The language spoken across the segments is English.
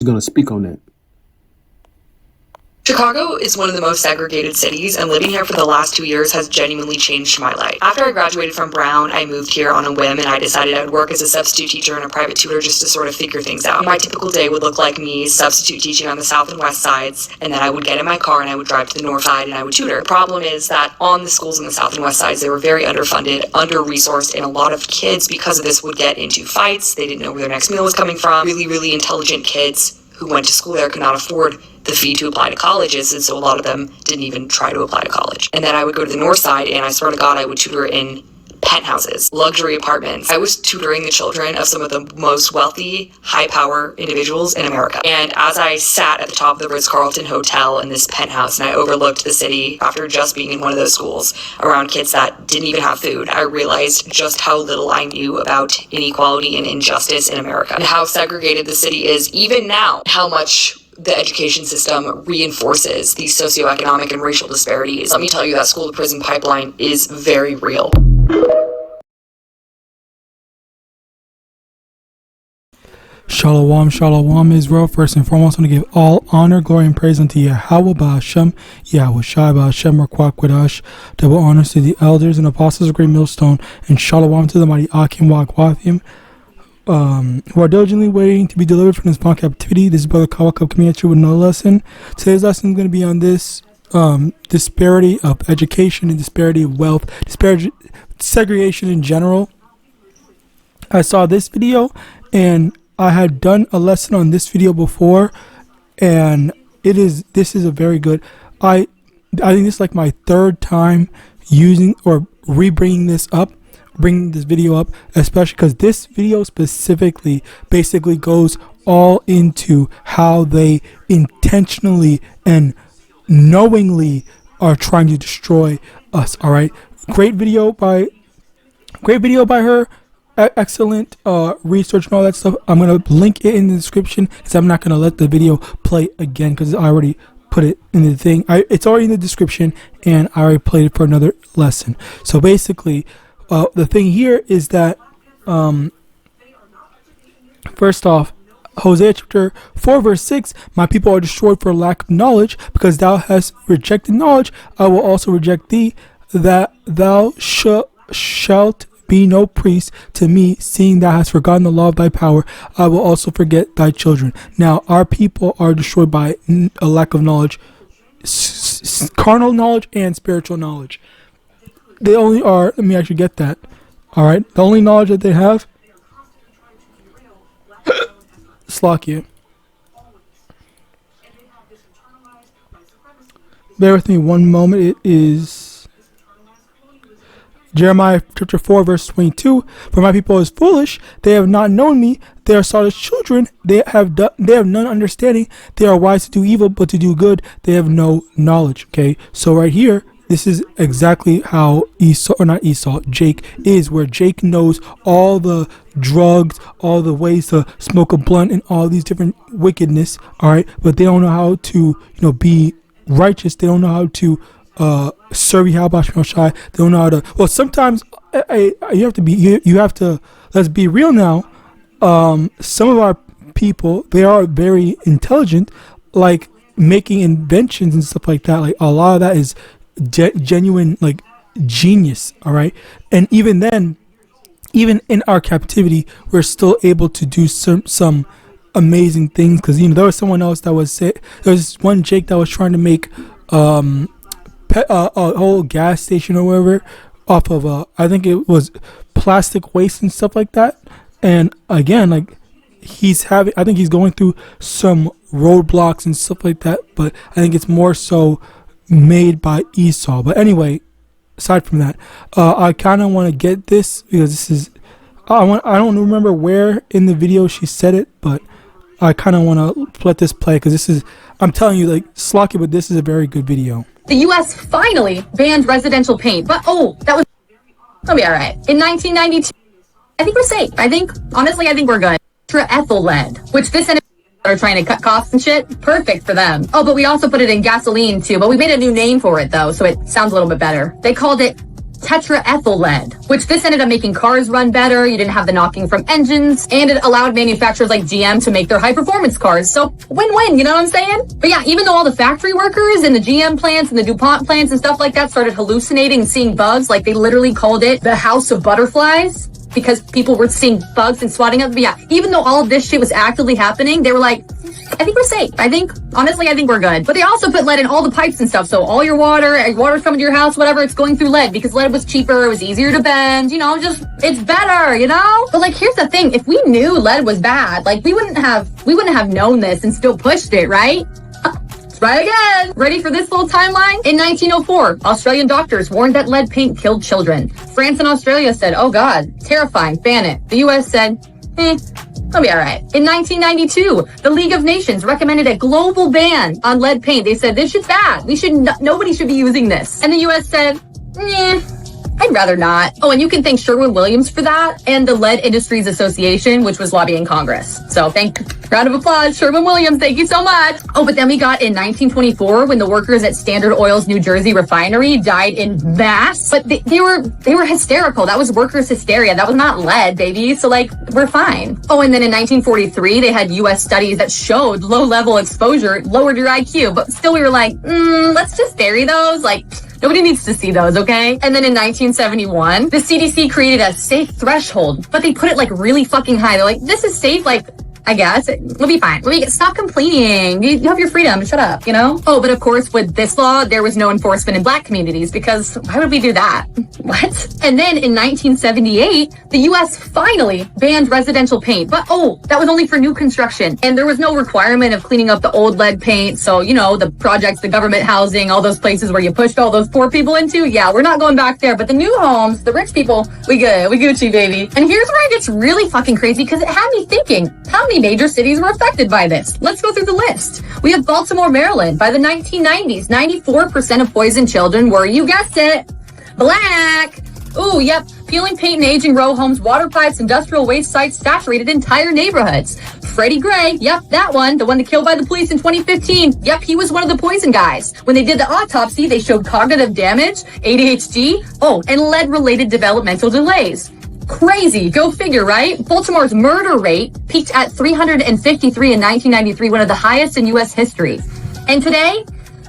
going to speak on that. Chicago is one of the most segregated cities, and living here for the last 2 years has genuinely changed my life. After I graduated from Brown, I moved here on a whim, and I decided I would work as a substitute teacher and a private tutor just to sort of figure things out. My typical day would look like me substitute teaching on the south and west sides, and then I would get in my car and I would drive to the north side and I would tutor. The problem is that on the schools on the south and west sides, they were very underfunded, under-resourced, and a lot of kids, because of this, would get into fights. They didn't know where their next meal was coming from. Really, really intelligent kids who went to school there could not afford the fee to apply to colleges, and so a lot of them didn't even try to apply to college. And then I would go to the north side, and I swear to God, I would tutor in penthouses, luxury apartments. I was tutoring the children of some of the most wealthy, high-power individuals in America. And as I sat at the top of the Ritz-Carlton Hotel in this penthouse, and I overlooked the city after just being in one of those schools around kids that didn't even have food, I realized just how little I knew about inequality and injustice in America, and how segregated the city is even now, how much the education system reinforces these socioeconomic and racial disparities. Let me tell you, that school to prison pipeline is very real. Shalom, shalom, Israel. First and foremost, I want to give all honor, glory, and praise unto YAHAWAH, BaHashem, YAHAWASHI, BaHashem, Rakwakwadah. Double honors to the elders and apostles of Great Millstone, and shalom to the mighty Akim Wagwathim, who are diligently waiting to be delivered from this bond captivity. This is Brother Kawakab coming at you with another lesson. Today's lesson is going to be on this disparity of education and disparity of wealth, segregation in general. I saw this video, and I had done a lesson on this video before, and this is a very good. I think this is like my third time using or bringing this video up, especially because this video specifically basically goes all into how they intentionally and knowingly are trying to destroy us. All right, great video by her. Excellent research and all that stuff. I'm gonna link it in the description because I'm not gonna let the video play again because I already put it in the thing. It's already in the description, and I already played it for another lesson. So basically, the thing here is that first off, Hosea chapter 4 verse 6, my people are destroyed for lack of knowledge, because thou hast rejected knowledge, I will also reject thee, that thou shalt be no priest to me, seeing thou hast forgotten the law of thy power, I will also forget thy children. Now our people are destroyed by a lack of knowledge, carnal knowledge and spiritual knowledge. They only are, let me actually get that. Alright, the only knowledge that they have, Slakia. Bear with me one moment. It is Jeremiah chapter 4 verse 22. For my people is foolish, they have not known me, they are soulless children, they have none understanding, they are wise to do evil, but to do good they have no knowledge. Okay, so right here, this is exactly how Jake is, where Jake knows all the drugs, all the ways to smoke a blunt, and all these different wickedness. All right, but they don't know how to, be righteous. They don't know how to serve Yahawadah. They don't know how to. Well, sometimes you have to. Let's be real now. Some of our people, they are very intelligent, like making inventions and stuff like that. Like a lot of that is genuine, like genius. All right, and even then, even in our captivity, we're still able to do some amazing things, because there was someone else that was there was one Jake that was trying to make a whole gas station or whatever off of I think it was plastic waste and stuff like that. And again, like I think he's going through some roadblocks and stuff like that, but I think it's more so made by Esau. But anyway, aside from that, I kind of want to get this because this is I don't remember where in the video she said it, but I kind of want to let this play because this is, I'm telling you, like, Slocky, but this is a very good video. The U.S. finally banned residential paint, but that'll be all right. In 1992, I think we're safe. Honestly, I think we're good. Ethyl lead, which this and are trying to cut costs and shit. Perfect for them. But we also put it in gasoline too, but we made a new name for it though, so it sounds a little bit better. They called it tetraethyl lead, which this ended up making cars run better. You didn't have the knocking from engines, and it allowed manufacturers like GM to make their high-performance cars. So win-win, you know what I'm saying? But yeah, even though all the factory workers in the GM plants and the DuPont plants and stuff like that started hallucinating and seeing bugs, like they literally called it the house of butterflies, because people were seeing bugs and swatting up. But yeah, even though all of this shit was actively happening, they were like, I think we're safe. Honestly, I think we're good. But they also put lead in all the pipes and stuff. So all your water's coming to your house, whatever, it's going through lead because lead was cheaper. It was easier to bend, just, it's better, But like, here's the thing. If we knew lead was bad, like we wouldn't have known this and still pushed it, right? Right again. Ready for this little timeline? In 1904, Australian doctors warned that lead paint killed children. France and Australia said, oh God, terrifying, ban it. The US said, it'll be all right. In 1992, the League of Nations recommended a global ban on lead paint. They said, this shit's bad. Nobody should be using this. And the US said, I'd rather not. Oh, and you can thank Sherwin-Williams for that and the Lead Industries Association, which was lobbying Congress. So round of applause, Sherwin-Williams, thank you so much. Oh, but then we got in 1924 when the workers at Standard Oil's New Jersey refinery died in mass. But they were hysterical. That was workers' hysteria. That was not lead, baby. So like, we're fine. Oh, and then in 1943, they had US studies that showed low-level exposure lowered your IQ. But still we were like, let's just bury those. Like, nobody needs to see those, okay? And then in 1971, the CDC created a safe threshold, but they put it like really fucking high. They're like, this is safe, like, I guess we'll be fine. Stop complaining. You have your freedom. Shut up, Oh, but of course, with this law, there was no enforcement in Black communities because why would we do that? What? And then in 1978, the U.S. finally banned residential paint. But that was only for new construction. And there was no requirement of cleaning up the old lead paint. So, the projects, the government housing, all those places where you pushed all those poor people into. Yeah, we're not going back there. But the new homes, the rich people, we good. We Gucci, baby. And here's where it gets really fucking crazy because it had me thinking, how many major cities were affected by this? Let's go through the list. We have Baltimore, Maryland. By the 1990s, 94% of poisoned children were, you guessed it, Black. Ooh, yep. Peeling paint in aging row homes, water pipes, industrial waste sites saturated entire neighborhoods. Freddie Gray, yep, that one, the one that killed by the police in 2015. Yep, he was one of the poison guys. When they did the autopsy, they showed cognitive damage, ADHD, and lead-related developmental delays. Crazy. Go figure, right? Baltimore's murder rate peaked at 353 in 1993, one of the highest in U.S. history. And today,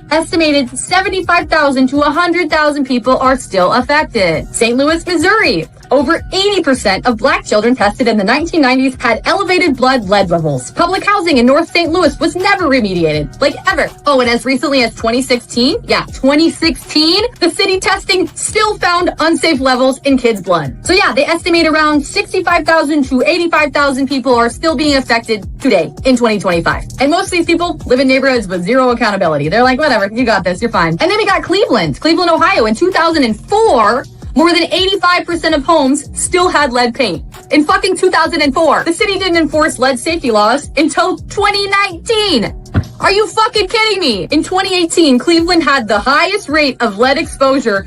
estimated 75,000 to 100,000 people are still affected. St. Louis, Missouri. Over 80% of Black children tested in the 1990s had elevated blood lead levels. Public housing in North St. Louis was never remediated, like ever. Oh, and as recently as 2016, the city testing still found unsafe levels in kids' blood. So yeah, they estimate around 65,000 to 85,000 people are still being affected today in 2025. And most of these people live in neighborhoods with zero accountability. They're like, whatever, you got this, you're fine. And then we got Cleveland, Ohio. In 2004, more than 85% of homes still had lead paint. In fucking 2004, the city didn't enforce lead safety laws until 2019. Are you fucking kidding me? In 2018, Cleveland had the highest rate of lead exposure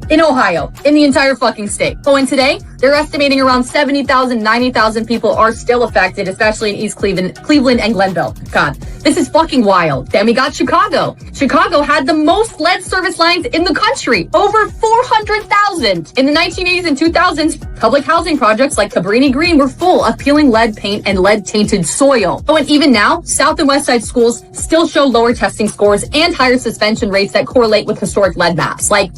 in Ohio, in the entire fucking state. Oh, and today, they're estimating around 70,000, 90,000 people are still affected, especially in East Cleveland and Glenville. God, this is fucking wild. Then we got Chicago. Chicago had the most lead service lines in the country, over 400,000. In the 1980s and 2000s, public housing projects like Cabrini Green were full of peeling lead paint and lead-tainted soil. Oh, and even now, South and West Side schools still show lower testing scores and higher suspension rates that correlate with historic lead maps. Like,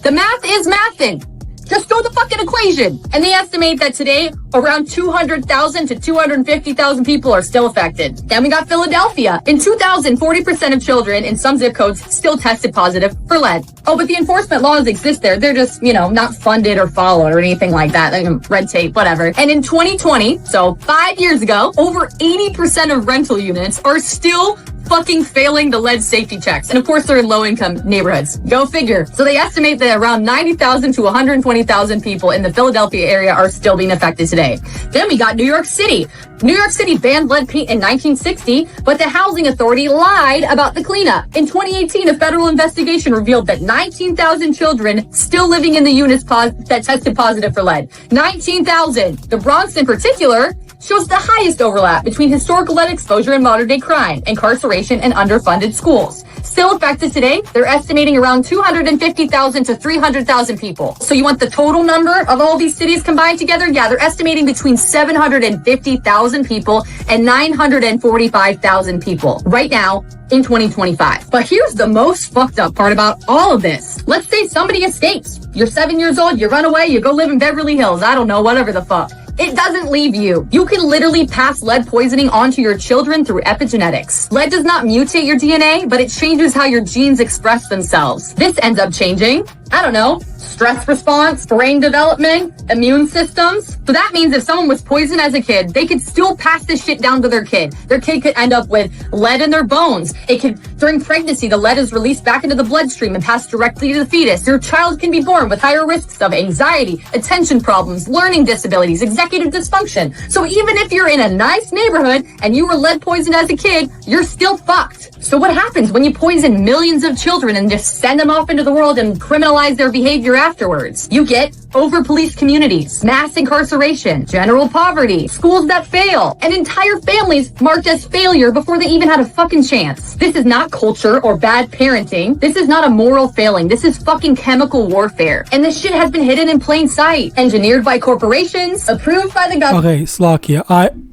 the math is mathing. Just do the fucking equation. And they estimate that today, around 200,000 to 250,000 people are still affected. Then we got Philadelphia. In 2000, 40% of children in some zip codes still tested positive for lead. Oh, but the enforcement laws exist there. They're just, not funded or followed or anything like that. Like red tape, whatever. And in 2020, so 5 years ago, over 80% of rental units are still fucking failing the lead safety checks. And of course, they're in low-income neighborhoods. Go figure. So they estimate that around 90,000 to 120,000 people in the Philadelphia area are still being affected today. Then we got New York City. New York City banned lead paint in 1960, but the housing authority lied about the cleanup. In 2018, a federal investigation revealed that 19,000 children still living in the units that tested positive for lead. 19,000. The Bronx in particular shows the highest overlap between historical lead exposure and modern-day crime, incarceration, and underfunded schools. still effective today. They're estimating around 250,000 to 300,000 people. So you want the total number of all these cities combined together? Yeah, they're estimating between 750,000 people and 945,000 people right now in 2025. But here's the most fucked up part about all of this. Let's say somebody escapes. You're 7 years old, you run away, you go live in Beverly Hills, I don't know, whatever the fuck. It doesn't leave you. You can literally pass lead poisoning onto your children through epigenetics. Lead does not mutate your DNA, but it changes how your genes express themselves. This ends up changing, I don't know, stress response, brain development, immune systems. So that means if someone was poisoned as a kid, they could still pass this shit down to their kid. Their kid could end up with lead in their bones. It could, during pregnancy, the lead is released back into the bloodstream and passed directly to the fetus. Your child can be born with higher risks of anxiety, attention problems, learning disabilities, executive dysfunction. So even if you're in a nice neighborhood and you were lead poisoned as a kid, you're still fucked. So what happens when you poison millions of children and just send them off into the world and criminalize their behavior afterwards? You get over-policed communities, mass incarceration, general poverty, schools that fail, and entire families marked as failure before they even had a fucking chance. This is not culture or bad parenting. This is not a moral failing. This is fucking chemical warfare. And this shit has been hidden in plain sight. Engineered by corporations, approved by the government. Okay, Slakia,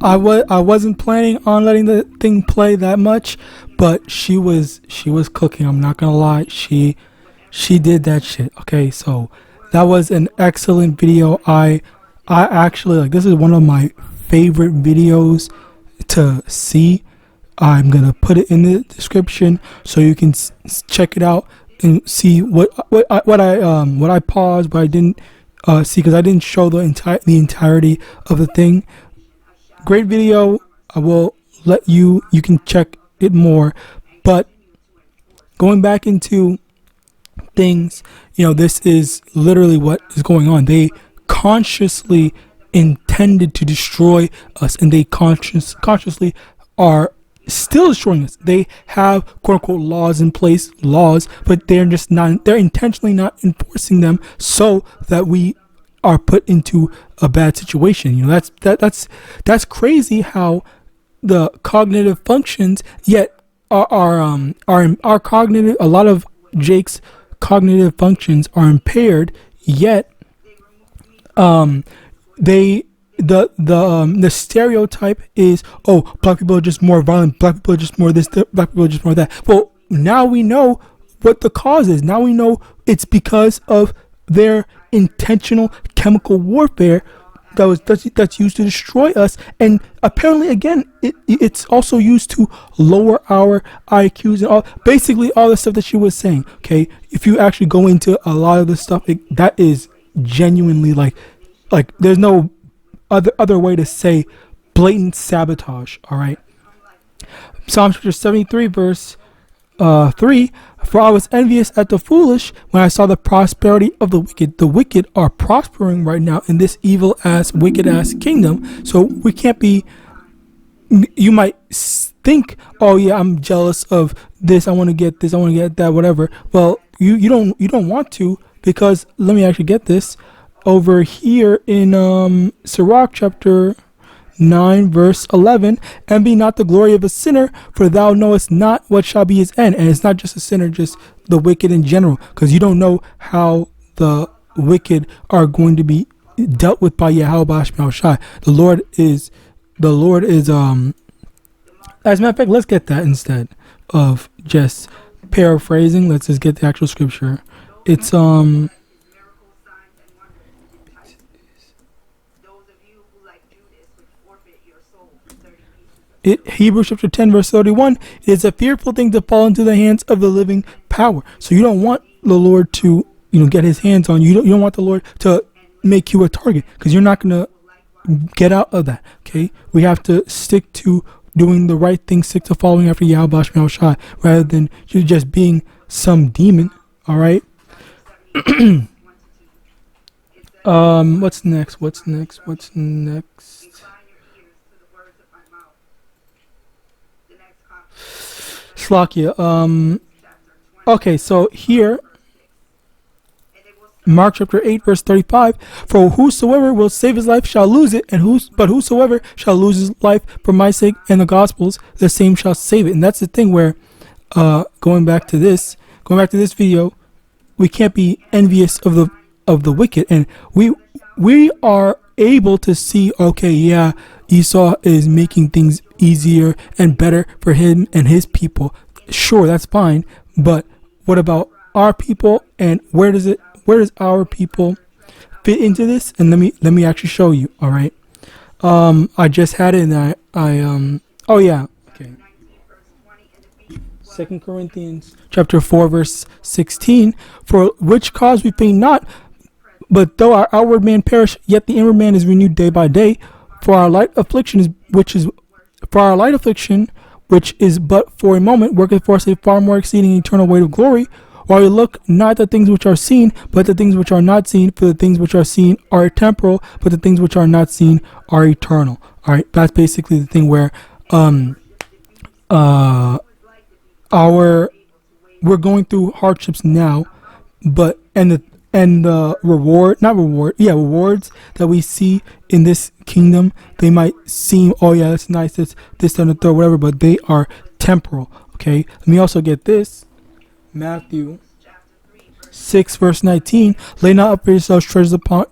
I wasn't planning on letting the thing play that much, but she was cooking. I'm not gonna lie. She did that shit. Okay, so that was an excellent video. I actually, like, this is one of my favorite videos to see. I'm gonna put it in the description so you can check it out and see what I paused, but I didn't see because I didn't show the entirety of the thing. Great video. I will let you can check it more, but going back into things, this is literally what is going on. They consciously intended to destroy us, and they consciously are still destroying us. They have quote unquote laws in place, but they're intentionally not enforcing them so that we are put into a bad situation. That's crazy how the cognitive functions yet are cognitive. A lot of Jake's cognitive functions are impaired, yet the stereotype is, oh, black people are just more violent, black people are just more this, black people are just more that. Well, now we know what the cause is. Now we know it's because of their intentional chemical warfare that's used to destroy us, and apparently again it's also used to lower our IQs and basically all the stuff that she was saying. Okay, if you actually go into a lot of the stuff, that is genuinely like there's no other way to say blatant sabotage. All right, Psalm chapter 73 verse 3, for I was envious at the foolish when I saw the prosperity of the wicked. The wicked are prospering right now in this evil ass, wicked ass kingdom. So we can't be, you might think, oh yeah, I'm jealous of this, I want to get this, I want to get that, whatever. Well, you don't want to, because let me actually get this over here in Sirach chapter 9 verse 11, and be not the glory of a sinner, for thou knowest not what shall be his end. And it's not just a sinner, just the wicked in general, because you don't know how the wicked are going to be dealt with by YAHAWAH. The Lord is as a matter of fact, let's get that instead of just paraphrasing. Let's just get the actual scripture. It's Hebrews chapter 10 verse 31, it is a fearful thing to fall into the hands of the living power. So you don't want the Lord to get his hands on you. You don't want the Lord to make you a target, because you're not going to get out of that. Okay, we have to stick to doing the right thing, stick to following after Yahawadah, rather than you just being some demon. All right. What's next? Slakia. Okay, so here, Mark chapter 8 verse 35, for whosoever will save his life shall lose it, but whosoever shall lose his life for my sake and the gospel's, the same shall save it. And that's the thing where going back to this video, we can't be envious of the wicked, and we are able to see, okay, yeah, Esau is making things easier and better for him and his people. Sure, that's fine, but what about our people, and where does our people fit into this? And let me actually show you. All right, I just had it, and oh yeah, okay. 2 Corinthians chapter 4 verse 16, for which cause we faint not, but though our outward man perish, yet the inward man is renewed day by day. For our light affliction, which is but for a moment, worketh for us a far more exceeding eternal weight of glory. While we look not at the things which are seen, but the things which are not seen. For the things which are seen are temporal, but the things which are not seen are eternal. All right, that's basically the thing where we're going through hardships now, but the rewards that we see in this kingdom, they might seem, oh yeah, that's nice, that's this and the third, whatever, but they are temporal. Okay, let me also get this. Matthew 6 verse 19, lay not up for yourselves treasures upon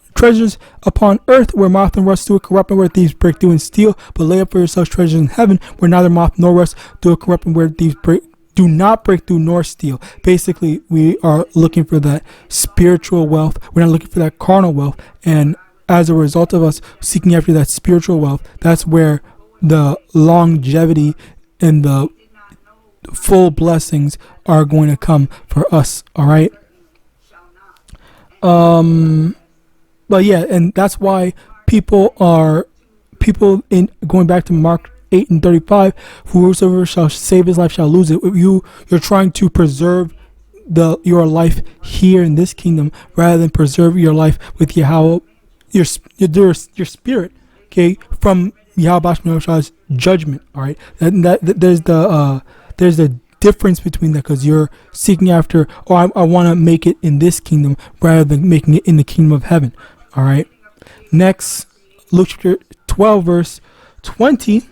earth, where moth and rust do corrupt, and where thieves break through and steal, but lay up for yourselves treasures in heaven, where neither moth nor rust do corrupt, and where thieves do not break through nor steal. Basically, we are looking for that spiritual wealth. We're not looking for that carnal wealth. And as a result of us seeking after that spiritual wealth, that's where the longevity and the full blessings are going to come for us. All right. But yeah, and that's why people in going back to Mark 8 and 35, whosoever shall save his life shall lose it. You're trying to preserve your life here in this kingdom rather than preserve your life with Yahweh, your spirit, okay, from Yahawah's judgment. All right, there's the difference between that, because you're seeking after, I want to make it in this kingdom rather than making it in the kingdom of heaven. All right, next, Luke chapter 12 verse 20.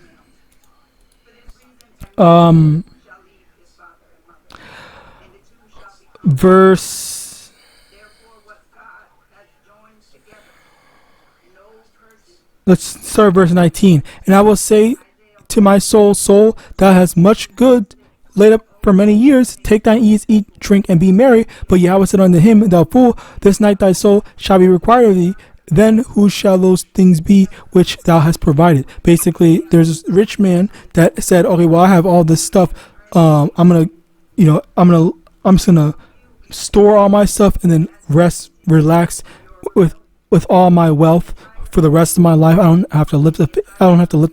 Let's start verse 19. And I will say to my soul, thou hast much good laid up for many years. Take thine ease, eat, drink, and be merry. But Yahweh said unto him, thou fool, this night thy soul shall be required of thee. Then who shall those things be which thou hast provided? Basically, there's this rich man that said, okay, well, I have all this stuff. I'm just gonna store all my stuff and then relax with all my wealth for the rest of my life. I don't have to lift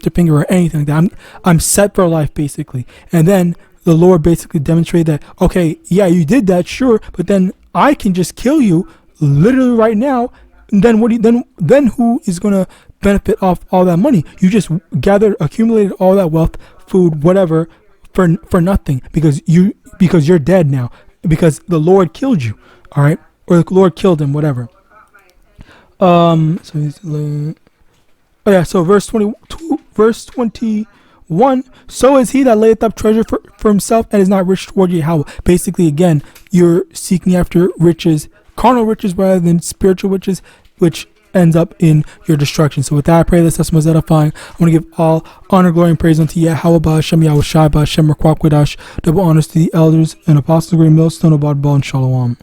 a finger or anything like that. I'm set for life, basically. And then the Lord basically demonstrated that, okay, yeah, you did that, sure, but then I can just kill you literally right now. And then who is gonna benefit off all that money? You just accumulated all that wealth, food, whatever, for nothing, because you're dead now, because the Lord killed you. All right, or the Lord killed him, whatever. So verse 21, so is he that layeth up treasure for himself and is not rich toward Yahweh. Basically, again, you're seeking after riches, carnal riches rather than spiritual riches, which ends up in your destruction. So with that, I pray this testimony is edifying. I want to give all honor, glory, and praise unto YAHAWAH, Hashem, Yahawashi, Hashem, Rakwakwadah. Double honors to the elders and apostles, great millstone, Abad, and Shalom.